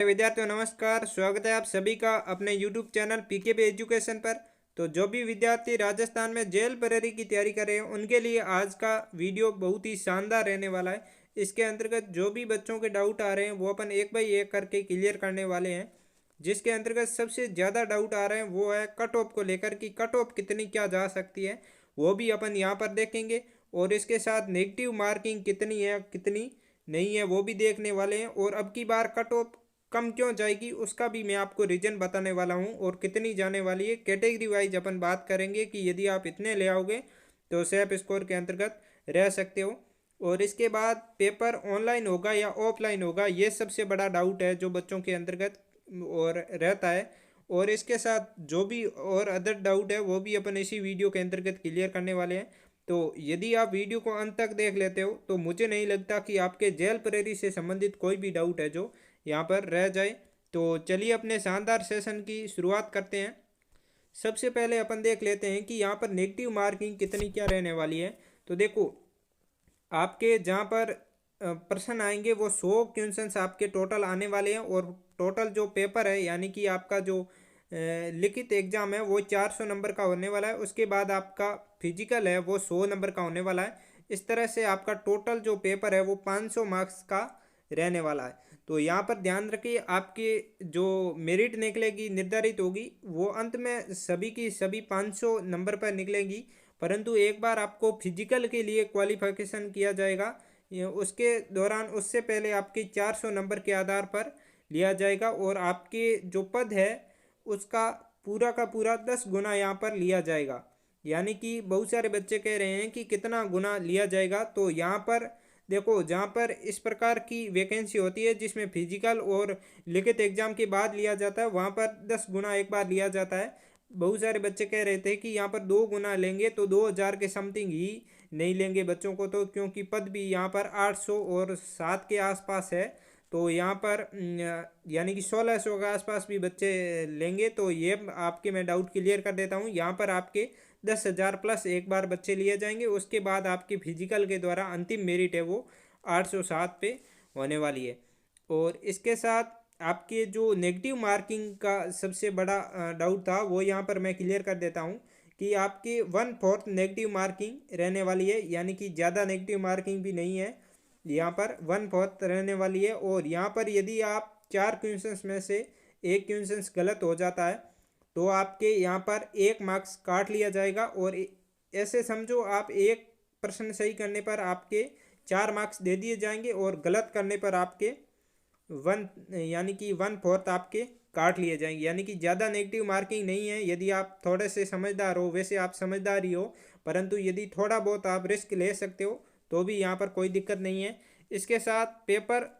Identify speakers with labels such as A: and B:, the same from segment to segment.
A: विद्यार्थियों नमस्कार। स्वागत है आप सभी का अपने YouTube चैनल पीकेबी एजुकेशन पर। तो जो भी विद्यार्थी राजस्थान में जेल भर्ती की तैयारी कर रहे हैं उनके लिए आज का वीडियो बहुत ही शानदार रहने वाला है। इसके अंतर्गत जो भी बच्चों के डाउट आ रहे हैं वो अपन एक बाई एक करके क्लियर करने वाले हैं। जिसके अंतर्गत सबसे ज़्यादा डाउट आ रहे हैं वो है कट ऑफ को लेकर कि कट ऑफ कितनी क्या जा सकती है, वो भी अपन यहाँ पर देखेंगे। और इसके साथ नेगेटिव मार्किंग कितनी है कितनी नहीं है वो भी देखने वाले हैं। और अब की बार कट ऑफ कम क्यों जाएगी उसका भी मैं आपको रीजन बताने वाला हूँ और कितनी जाने वाली है। कैटेगरी वाइज अपन बात करेंगे कि यदि आप इतने ले आओगे तो सेफ स्कोर के अंतर्गत रह सकते हो। और इसके बाद पेपर ऑनलाइन होगा या ऑफलाइन होगा, ये सबसे बड़ा डाउट है जो बच्चों के अंतर्गत और रहता है। और इसके साथ जो भी और अदर डाउट है वो भी अपन इसी वीडियो के अंतर्गत क्लियर करने वाले हैं। तो यदि आप वीडियो को अंत तक देख लेते हो तो मुझे नहीं लगता कि आपके जेल प्रहरी से संबंधित कोई भी डाउट है जो यहाँ पर रह जाए। तो चलिए अपने शानदार सेशन की शुरुआत करते हैं। सबसे पहले अपन देख लेते हैं कि यहाँ पर नेगेटिव मार्किंग कितनी क्या रहने वाली है। तो देखो, आपके जहाँ पर प्रश्न आएंगे वो 100 क्वेश्चंस आपके टोटल आने वाले हैं। और टोटल जो पेपर है यानी कि आपका जो लिखित एग्जाम है वो 400 नंबर का होने वाला है। उसके बाद आपका फिजिकल है वो 100 नंबर का होने वाला है। इस तरह से आपका टोटल जो पेपर है वो 500 मार्क्स का रहने वाला है। तो यहाँ पर ध्यान रखिए, आपके जो मेरिट निकलेगी निर्धारित होगी वो अंत में सभी की सभी 500 नंबर पर निकलेगी। परंतु एक बार आपको फिजिकल के लिए क्वालिफिकेशन किया जाएगा, उसके दौरान उससे पहले आपकी 400 नंबर के आधार पर लिया जाएगा। और आपके जो पद है उसका पूरा का पूरा 10 गुना यहाँ पर लिया जाएगा। यानी कि बहुत सारे बच्चे कह रहे हैं कि कितना गुना लिया जाएगा। तो यहाँ पर देखो, जहाँ पर इस प्रकार की वैकेंसी होती है जिसमें फिजिकल और लिखित एग्जाम के बाद लिया जाता है वहाँ पर 10 गुना एक बार लिया जाता है। बहुत सारे बच्चे कह रहे थे कि यहाँ पर 2 गुना लेंगे तो 2000 के समथिंग ही नहीं लेंगे बच्चों को, तो क्योंकि पद भी यहाँ पर 800 और 7 के आसपास है। तो यहाँ पर यानी कि 1600 के आसपास भी बच्चे लेंगे। तो ये आपके मैं डाउट क्लियर कर देता हूँ। यहाँ पर आपके 10,000 प्लस एक बार बच्चे लिए जाएंगे। उसके बाद आपकी फिजिकल के द्वारा अंतिम मेरिट है वो 807 पे होने वाली है। और इसके साथ आपके जो नेगेटिव मार्किंग का सबसे बड़ा डाउट था वो यहाँ पर मैं क्लियर कर देता हूँ कि आपकी 1/4 नेगेटिव मार्किंग रहने वाली है। यानी कि ज़्यादा नेगेटिव मार्किंग भी नहीं है, यहाँ पर 1/4 रहने वाली है। और यहाँ पर यदि आप 4 क्वेश्चंस में से एक क्वेश्चंस गलत हो जाता है तो आपके यहाँ पर 1 मार्क्स काट लिया जाएगा। और ऐसे समझो, आप एक प्रश्न सही करने पर आपके 4 मार्क्स दे दिए जाएंगे और गलत करने पर आपके 1 यानी कि 1/4 आपके काट लिए जाएंगे। यानी कि ज़्यादा नेगेटिव मार्किंग नहीं है यदि आप थोड़े से समझदार हो। वैसे आप समझदार ही हो, परंतु यदि थोड़ा बहुत आप रिस्क ले सकते हो तो भी यहाँ पर कोई दिक्कत नहीं है। इसके साथ पेपर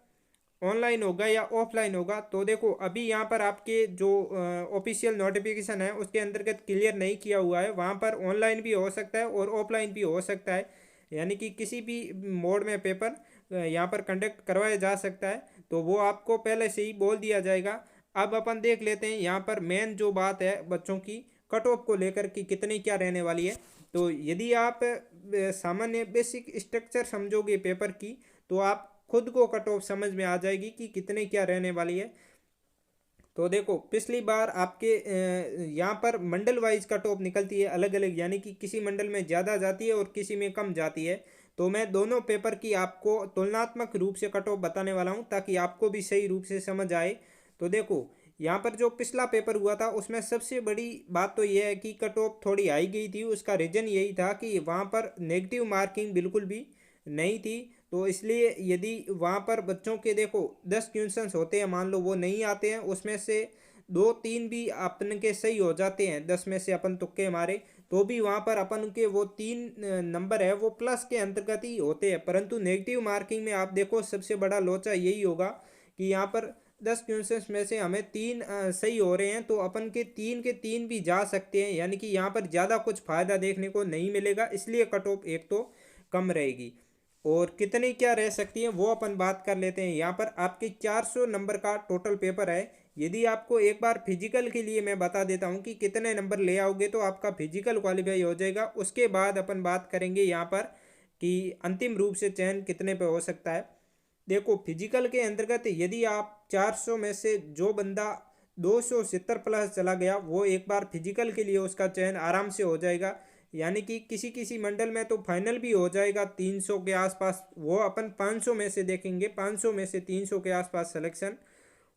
A: ऑनलाइन होगा या ऑफलाइन होगा, तो देखो अभी यहाँ पर आपके जो ऑफिशियल नोटिफिकेशन है उसके अंतर्गत क्लियर नहीं किया हुआ है। वहाँ पर ऑनलाइन भी हो सकता है और ऑफलाइन भी हो सकता है, यानी कि किसी भी मोड में पेपर यहाँ पर कंडक्ट करवाया जा सकता है। तो वो आपको पहले से ही बोल दिया जाएगा। अब अपन देख लेते हैं यहाँ पर मेन जो बात है बच्चों की कट ऑफ को लेकर कि कितनी क्या रहने वाली है। तो यदि आप सामान्य बेसिक स्ट्रक्चर समझोगे पेपर की तो आप खुद को कट ऑफ समझ में आ जाएगी कि कितने क्या रहने वाली है। तो देखो, पिछली बार आपके यहाँ पर मंडल वाइज कट ऑफ निकलती है अलग अलग, यानी कि किसी मंडल में ज़्यादा जाती है और किसी में कम जाती है। तो मैं दोनों पेपर की आपको तुलनात्मक रूप से कट ऑफ बताने वाला हूँ ताकि आपको भी सही रूप से समझ आए। तो देखो, यहाँ पर जो पिछला पेपर हुआ था उसमें सबसे बड़ी बात तो यह है कि कट ऑफ थोड़ी हाई गई थी। उसका रीज़न यही था कि वहाँ पर नेगेटिव मार्किंग बिल्कुल भी नहीं थी। तो इसलिए यदि वहाँ पर बच्चों के देखो 10 क्वेश्चंस होते हैं, मान लो वो नहीं आते हैं, उसमें से 2-3 भी अपन के सही हो जाते हैं, 10 में से अपन तुक्के मारे तो भी वहाँ पर अपन के वो 3 नंबर है वो प्लस के अंतर्गत ही होते हैं। परंतु नेगेटिव मार्किंग में आप देखो सबसे बड़ा लोचा यही होगा कि यहाँ पर 10 क्वेश्चंस में से हमें 3 सही हो रहे हैं तो अपन के 3 के 3 भी जा सकते हैं। यानी कि यहाँ पर ज़्यादा कुछ फ़ायदा देखने को नहीं मिलेगा, इसलिए कट ऑफ एक तो कम रहेगी। और कितनी क्या रह सकती है वो अपन बात कर लेते हैं। यहाँ पर आपके 400 नंबर का टोटल पेपर है। यदि आपको एक बार फिजिकल के लिए मैं बता देता हूँ कि कितने नंबर ले आओगे तो आपका फिजिकल क्वालिफाई हो जाएगा। उसके बाद अपन बात करेंगे यहाँ पर कि अंतिम रूप से चयन कितने पे हो सकता है। देखो फिजिकल के अंतर्गत यदि आप 400 में से जो बंदा 270 प्लस चला गया वो एक बार फिजिकल के लिए उसका चयन आराम से हो जाएगा। यानी कि किसी किसी मंडल में तो फाइनल भी हो जाएगा 300 के आसपास। वो अपन 500 में से देखेंगे, 500 में से 300 के आसपास सिलेक्शन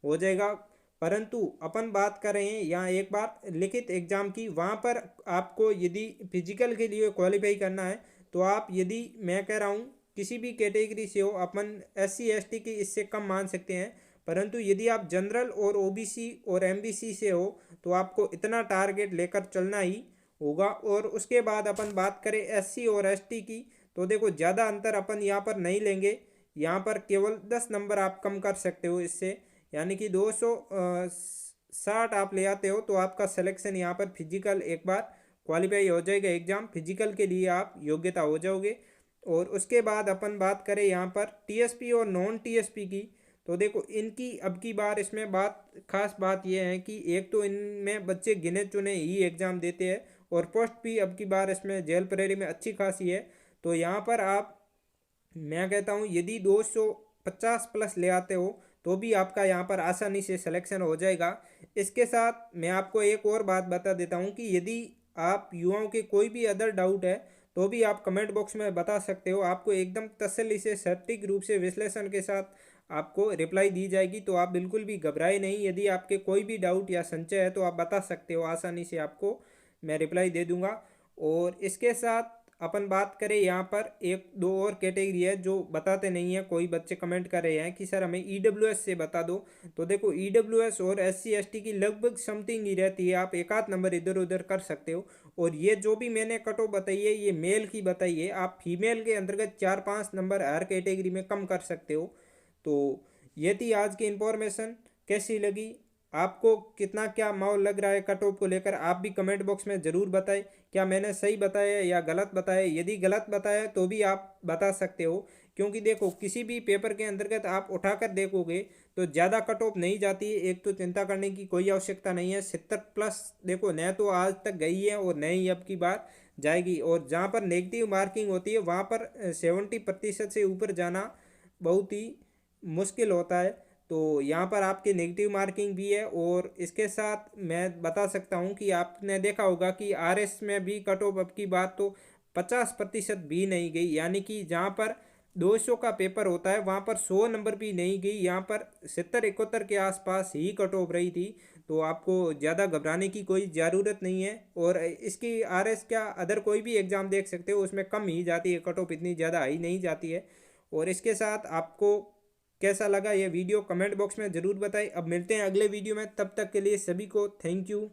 A: हो जाएगा। परंतु अपन बात कर रहे हैं यहाँ एक बार लिखित एग्जाम की, वहाँ पर आपको यदि फिजिकल के लिए क्वालिफाई करना है तो आप, यदि मैं कह रहा हूँ किसी भी कैटेगरी से हो, अपन SC ST की इससे कम मान सकते हैं। परंतु यदि आप जनरल और OBC और MBC से हो तो आपको इतना टारगेट लेकर चलना ही होगा। और उसके बाद अपन बात करें SC और ST की, तो देखो ज़्यादा अंतर अपन यहाँ पर नहीं लेंगे। यहाँ पर केवल 10 नंबर आप कम कर सकते हो इससे, यानी कि 260 आप ले आते हो तो आपका सिलेक्शन यहाँ पर फिजिकल एक बार क्वालिफाई हो जाएगा। एग्ज़ाम फिजिकल के लिए आप योग्यता हो जाओगे। और उसके बाद अपन बात करें यहाँ पर TSP और नॉन TSP की, तो देखो इनकी अब की बार इसमें खास बात यह है कि एक तो इनमें बच्चे गिने चुने ही एग्ज़ाम देते हैं और पोस्ट भी अब की बार इसमें जेल प्रेरी में अच्छी खासी है। तो यहाँ पर आप, मैं कहता हूँ यदि 250 प्लस ले आते हो तो भी आपका यहाँ पर आसानी से सिलेक्शन हो जाएगा। इसके साथ मैं आपको एक और बात बता देता हूँ कि यदि आप युवाओं के कोई भी अदर डाउट है तो भी आप कमेंट बॉक्स में बता सकते हो। आपको एकदम तसल्ली से सटीक रूप से विश्लेषण के साथ आपको रिप्लाई दी जाएगी। तो आप बिल्कुल भी घबराए नहीं, यदि आपके कोई भी डाउट या संशय है तो आप बता सकते हो, आसानी से आपको मैं रिप्लाई दे दूंगा। और इसके साथ अपन बात करें यहाँ पर एक दो और कैटेगरी है जो बताते नहीं है। कोई बच्चे कमेंट कर रहे हैं कि सर हमें EWS से बता दो, तो देखो EWS और SC ST की लगभग समथिंग ही रहती है, आप एक आध नंबर इधर उधर कर सकते हो। और ये जो भी मैंने कट ऑफ बताई है ये मेल की बताई है, आप फीमेल के अंतर्गत 4-5 नंबर हर कैटेगरी में कम कर सकते हो। तो ये थी आज की इन्फॉर्मेशन। कैसी लगी, आपको कितना क्या माहौल लग रहा है कट ऑफ को लेकर, आप भी कमेंट बॉक्स में ज़रूर बताएं। क्या मैंने सही बताया या गलत बताया? यदि गलत बताया तो भी आप बता सकते हो, क्योंकि देखो किसी भी पेपर के अंतर्गत आप उठाकर देखोगे तो ज़्यादा कट ऑफ नहीं जाती है। एक तो चिंता करने की कोई आवश्यकता नहीं है। 70 प्लस देखो न तो आज तक गई है और न ही अब की बार जाएगी। और जहाँ पर नेगेटिव मार्किंग होती है वहाँ पर 70% से ऊपर जाना बहुत ही मुश्किल होता है। तो यहाँ पर आपकी नेगेटिव मार्किंग भी है। और इसके साथ मैं बता सकता हूँ कि आपने देखा होगा कि RS में भी कट ऑफ अब की बात तो 50% भी नहीं गई, यानी कि जहाँ पर 200 का पेपर होता है वहाँ पर 100 नंबर भी नहीं गई, यहाँ पर 70-71 के आसपास ही कट ऑफ रही थी। तो आपको ज़्यादा घबराने की कोई ज़रूरत नहीं है। और इसकी RS क्या अदर कोई भी एग्ज़ाम देख सकते हो, उसमें कम ही जाती है कट ऑफ, इतनी ज़्यादा हाई नहीं जाती है। और इसके साथ आपको कैसा लगा ये वीडियो कमेंट बॉक्स में ज़रूर बताएं। अब मिलते हैं अगले वीडियो में, तब तक के लिए सभी को थैंक यू।